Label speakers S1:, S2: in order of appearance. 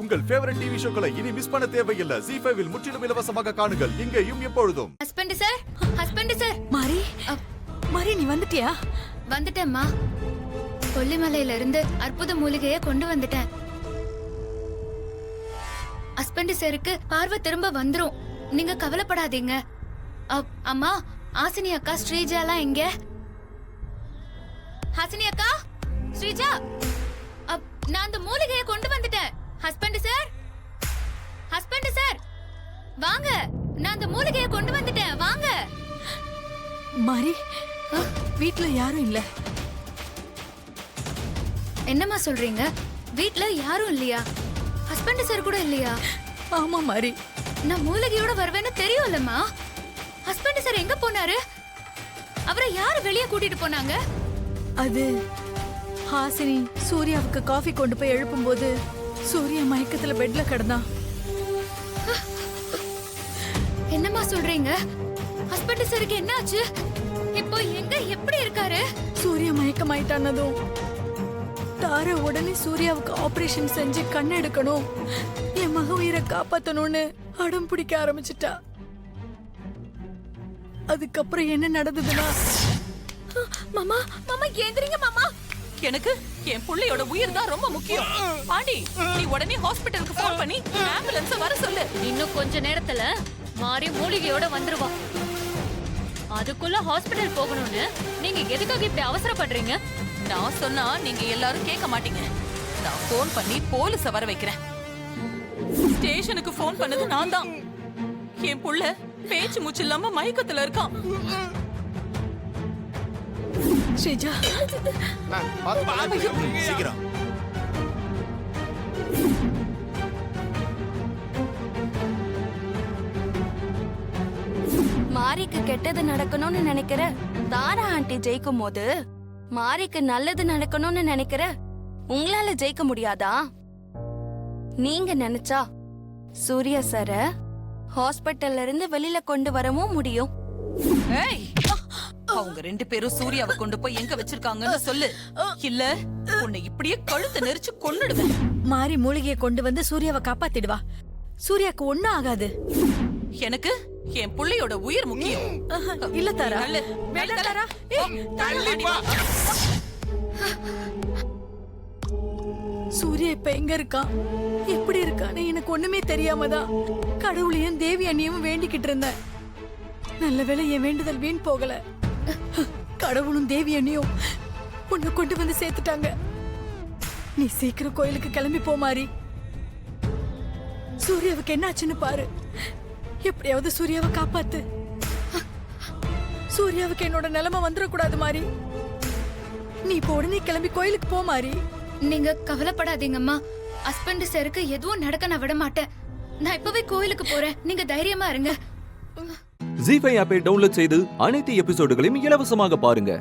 S1: உங்கள் favourite TV ஷோக்களை இனி miss பண்ண தேவையில்லை. ZEE5 இல் முற்றிலும் இலவசமாக காணுங்கள். இங்கேயும் எப்பொழுதும்.
S2: Husband sir.
S3: மாரி நீ வந்துட்டியா?
S2: வந்துட்டேம்மா. கொல்லிமலையில இருந்து அற்புத மூலிகையை கொண்டு வந்துட்டேன். ஹஸ்பண்ட் சாருக்கு பார்வை திரும்ப வந்துரும். நீங்க கவலைப்படாதீங்க. அம்மா, ஹாசினி அக்கா, ஸ்ரீஜா எல்லாம் எங்க? ஹாசினி அக்கா, ஸ்ரீஜா, நான் அந்த மூலிகையை கொண்டு வந்துட்டேன். ஹஸ்பண்ட் சார் வாங்க, நான் அந்த மூலிகையை கொண்டு வந்துட்டேன், வாங்க.
S3: மாரி, வீட்ல யாரும் இல்ல.
S2: என்னம்மா சொல்றீங்க? வீட்ல யாரும் இல்லையா? ஹஸ்பண்ட் சார் கூட இல்லையா?
S3: ஆமா மாரி,
S2: நான் மூலிகையோட வருவேன்னு தெரியும்லம்மா. ஹஸ்பண்ட் சார் எங்க போனாரு? அவரை யாரு வெளியே கூட்டிட்டு போனாங்க?
S3: அது ஹாசினி சூர்யாவுக்கு காஃபி கொண்டு போய் எழுப்பும்போது சூர்யா மயக்கத்துல பெட்ல கிடந்தான்.
S2: என்னம்மா சொல்றீங்க? ஹஸ்பண்ட் சாருக்கு என்னாச்சு? இப்போ எங்க, எப்படி இருக்காரு?
S3: சூர்யா மயக்கமாயிட்டானதும் தார உடனே சூர்யாவுக்கு ஆபரேஷன் செஞ்சு கண் எடுக்கணும், என் மக உயிரை காப்பாத்தணும்னு அடம் பிடிக்க ஆரம்பிச்சிட்டா. அதுக்கப்புறம் என்ன நடந்ததுன்னா,
S2: மாமா ஏந்திரிங்க மாமா.
S4: எனக்கு என் புள்ளையோட உயிர் தான் ரொம்ப முக்கியம். பாண்டி, நீ உடனே ஹாஸ்பிடலுக்கு போன் பண்ணி ஆம்புலன்ஸ் வர சொல்லு.
S2: இன்னும் கொஞ்ச நேரத்துல மாறி மூலிகையோட வந்துருவா. அதுக்குள்ள ஹாஸ்பிடல் போகணும்னு நீங்க எதுக்காக இப்படி அவசரப்படுறீங்க?
S4: நான் சொன்னா நீங்க எல்லாரும் கேட்க மாட்டீங்க. நான் போன் பண்ணி போலீஸ வர வைக்கிறேன். ஸ்டேஷனுக்கு போன் பண்ணது நான் தான். என் புள்ள பேச்சு மூச்சு இல்லாம மயக்கத்துல இருக்கான்.
S3: ஸ்ரீஜா,
S1: சீக்கிரம்.
S5: மாரிக்கு கெட்டது நடக்கணும்னு நினைக்கிற தாரா ஆண்டி ஜெயிக்கும் போது மாரிக்கு நல்லது நடக்கணும்னு நினைக்கிற உங்களால ஜெயிக்க முடியாதா? நீங்க நினைச்சா சூர்யா சார ஹாஸ்பிட்டல்ல இருந்து வெளியில கொண்டு வரவும் முடியும்.
S4: ஏய், அவங்க ரெண்டு பேரும் சூர்யாவை கொண்டு போய் எங்க வச்சிருக்காங்கன்னு சொல்லு. இல்ல உன்னை இப்படியே கழுத்தை நெரிச்சு கொன்னுடுவேன்.
S3: மாரி மூலிகையை கொண்டு வந்து சூர்யாவை காப்பாத்திடுவா. சூர்யாக்கு ஒண்ணும் ஆகாது.
S4: எனக்கு என் புள்ளையோட உயிர் முக்கியம்.
S3: இல்ல தாரா, சூர்யா இப்ப எங்க இருக்கான், எப்படி இருக்கான்னு எனக்கு ஒண்ணுமே தெரியாமதான் கடவுளையும் தேவி அண்ணியும் வேண்டிக்கிட்டு இருந்தேன். நல்ல வேளை என் வேண்டுதல் வீண் போகல. கடவுளும் தேவி அண்ணியும் உன்னை கொண்டு வந்து சேர்த்துட்டாங்க. நீ சீக்கிரம் கோயிலுக்கு கிளம்பி போ மாரி. சூர்யாவுக்கு என்னாச்சுன்னு பாரு. எப்படியாவது சூர்யாவை காப்பாத்து. சூர்யாவுக்கு என்னோட நிலைமை வந்துடக்கூடாது மாரி. நீ இப்போ உடனே கிளம்பி கோயிலுக்கு போ மாரி.
S2: நீங்க கவலைப்படாதீங்கம்மா. ஹஸ்பண்ட் சாருக்கு எதுவும் நடக்க நான் விட மாட்டேன். நான் இப்பவே கோயிலுக்கு போறேன். நீங்க தைரியமா இருங்க.
S6: ZEE5 ஆப்பை டவுன்லோட் செய்து அனைத்து எபிசோடுகளையும் இலவசமாக பாருங்க.